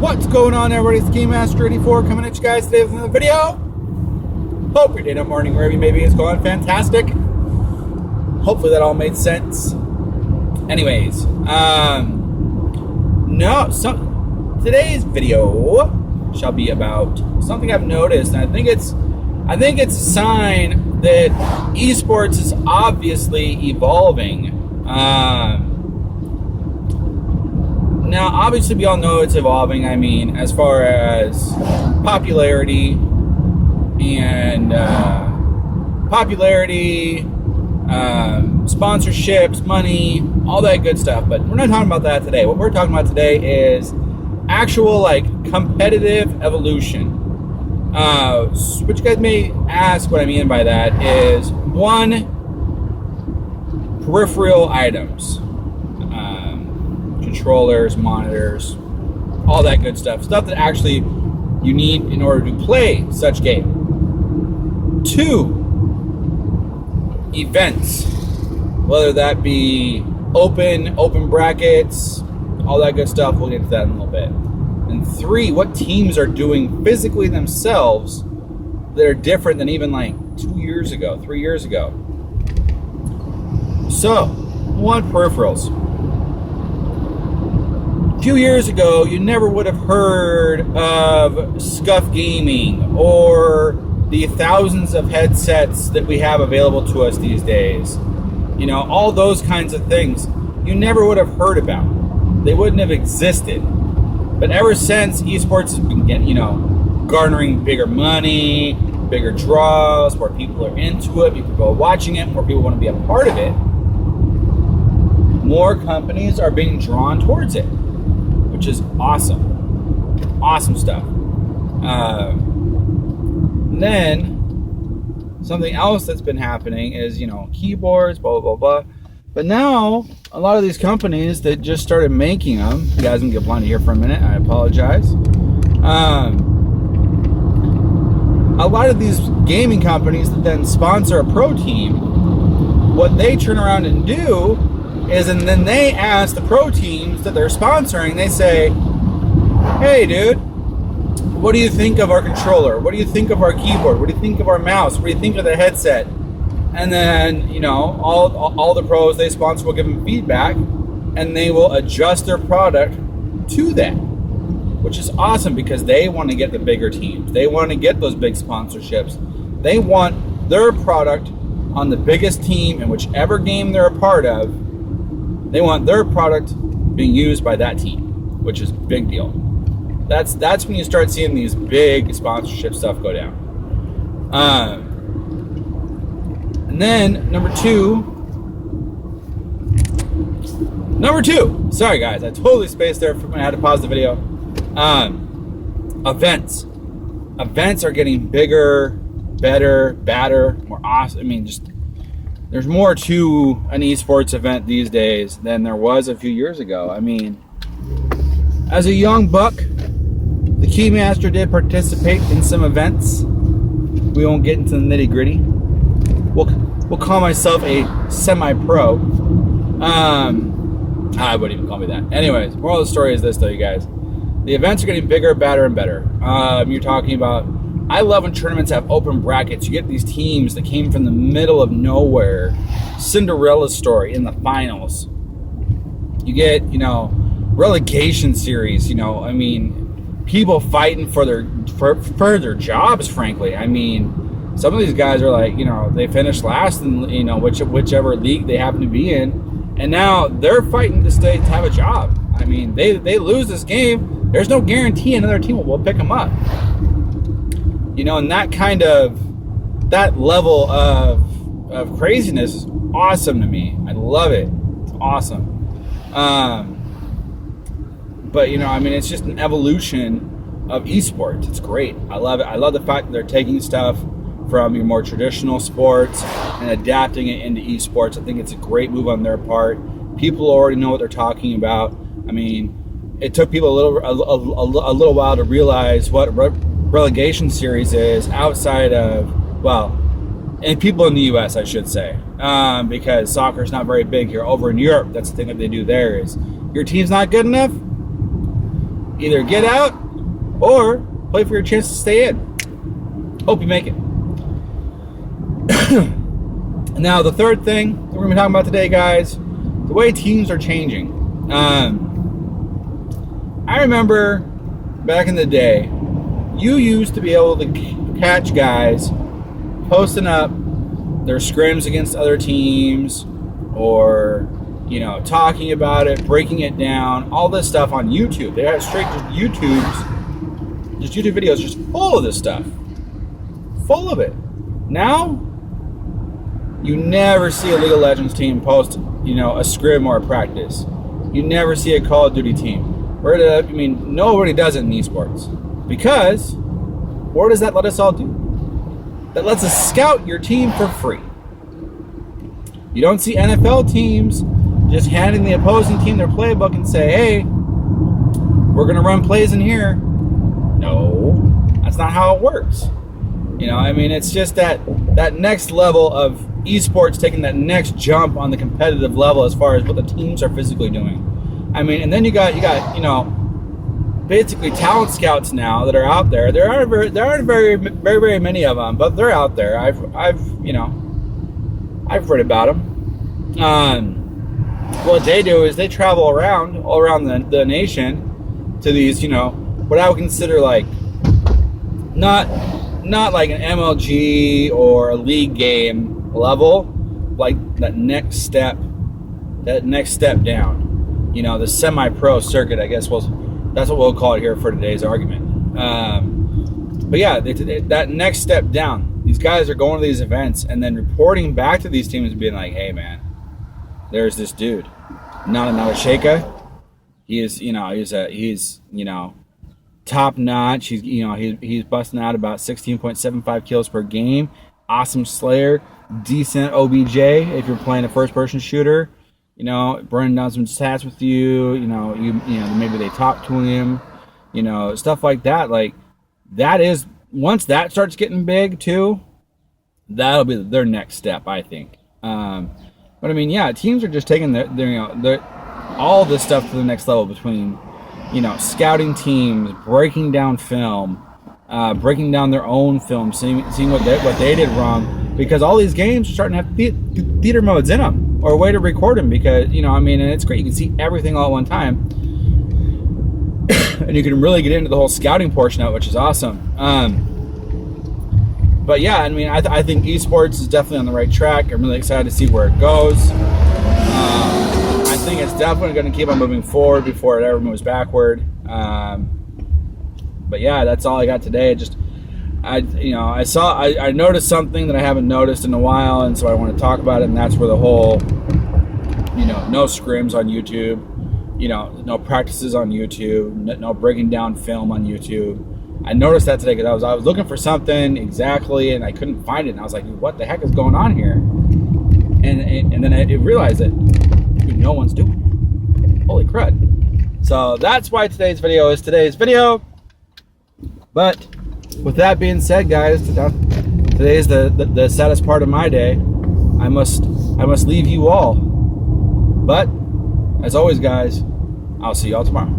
What's going on, everybody? It's Thekeymaster 84 coming at you guys today with another video. Hope your day, night, morning, wherever you may be, is going fantastic. Hopefully that all made sense. Anyways, today's video shall be about something I've noticed, and I think it's a sign that esports is obviously evolving. Now, obviously, we all know it's evolving. I mean, as far as popularity and sponsorships, money, all that good stuff. But we're not talking about that today. What we're talking about today is actual, competitive evolution. Which you guys may ask what I mean by that is, one, peripheral items. Controllers, monitors, all that good stuff. Stuff that actually you need in order to play such game. Two, events. Whether that be open brackets, all that good stuff. We'll get to that in a little bit. And three, what teams are doing physically themselves that are different than even 3 years ago. So, one, peripherals. A few years ago, you never would have heard of Scuff Gaming or the thousands of headsets that we have available to us these days. You know, all those kinds of things you never would have heard about. They wouldn't have existed. But ever since esports has been garnering bigger money, bigger draws, more people are into it, people are watching it, more people want to be a part of it, more companies are being drawn towards it, which is awesome. Awesome stuff. Then, something else that's been happening is, keyboards, blah, blah, blah. But now, a lot of these companies that just started making them, you guys can get blind here for a minute, I apologize. A lot of these gaming companies that then sponsor a pro team, what they turn around and do is, and then they ask the pro teams that they're sponsoring, they say, hey dude, what do you think of our controller? What do you think of our keyboard? What do you think of our mouse? What do you think of the headset? And then, all the pros they sponsor will give them feedback, and they will adjust their product to that, which is awesome because they want to get the bigger teams. They want to get those big sponsorships. They want their product on the biggest team in whichever game they're a part of. They want their product being used by that team, which is a big deal. That's when you start seeing these big sponsorship stuff go down. And then number two. Sorry guys, I totally spaced there. I had to pause the video. Events. Events are getting bigger, better, badder, more awesome. I mean, there's more to an esports event these days than there was a few years ago. I mean, as a young buck, the Thekeymaster did participate in some events. We won't get into the nitty gritty. We'll call myself a semi-pro. I wouldn't even call me that. Anyways, moral of the story is this, though, you guys. The events are getting bigger, badder, and better. You're talking about, I love when tournaments have open brackets. You get these teams that came from the middle of nowhere. Cinderella story in the finals. You get, relegation series. People fighting for their jobs, frankly. I mean, some of these guys are they finished last in, whichever league they happen to be in. And now they're fighting to have a job. I mean, they lose this game. There's no guarantee another team will pick them up. And that level of craziness is awesome to me. I love it. It's awesome. But, it's just an evolution of esports. It's great. I love it. I love the fact that they're taking stuff from your more traditional sports and adapting it into esports. I think it's a great move on their part. People already know what they're talking about. I mean, it took people a little while to realize what relegation series is outside of, and people in the U.S., I should say, because soccer is not very big here. Over in Europe, that's the thing that they do there is, your team's not good enough? Either get out or play for your chance to stay in. Hope you make it. Now, the third thing that we're going to be talking about today, guys, the way teams are changing. I remember back in the day, you used to be able to catch guys posting up their scrims against other teams, or, you know, talking about it, breaking it down, all this stuff on YouTube. They had straight YouTube videos just full of this stuff. Full of it. Now, you never see a League of Legends team post, you know, a scrim or a practice. You never see a Call of Duty team. Nobody does it in esports. Because, what does that let us all do? That lets us scout your team for free. You don't see NFL teams just handing the opposing team their playbook and say, hey, we're going to run plays in here. No, that's not how it works. You know, I mean, it's just that next level of esports taking that next jump on the competitive level as far as what the teams are physically doing. I mean, and then you got you know, basically talent scouts now that are out there. There aren't very many of them, but they're out there. I've read about them. What they do is they travel all around the nation to these, you know, what I would consider like not like an MLG or a league game level, like that next step down. You know, the semi-pro circuit, I guess, that's what we'll call it here for today's argument. But yeah, that next step down. These guys are going to these events and then reporting back to these teams and being like, hey man, there's this dude, Nana Shaka. He's top notch. He's busting out about 16.75 kills per game. Awesome Slayer, decent OBJ if you're playing a first-person shooter. You know, burning down some stats with you. You know, maybe they talk to him. You know, stuff like that. Like that is, once that starts getting big too, that'll be their next step, I think. But I mean, yeah, teams are just taking their all this stuff to the next level between, you know, scouting teams, breaking down film, breaking down their own film, seeing what they did wrong, because all these games are starting to have theater modes in them, or a way to record them, because, you know, I mean, and it's great, you can see everything all at one time, and you can really get into the whole scouting portion of it, which is awesome. But yeah, I mean, I think esports is definitely on the right track. I'm really excited to see where it goes. I think it's definitely going to keep on moving forward before it ever moves backward. But yeah, that's all I got today. I noticed something that I haven't noticed in a while, and so I want to talk about it. And that's where the whole, you know, no scrims on YouTube, you know, no practices on YouTube, no breaking down film on YouTube. I noticed that today because I was looking for something exactly, and I couldn't find it. And I was like, what the heck is going on here? And then I realized that no one's doing it. Holy crud. So that's why today's video is today's video. But with that being said, guys, today is the saddest part of my day. I must leave you all. But as always, guys, I'll see y'all tomorrow.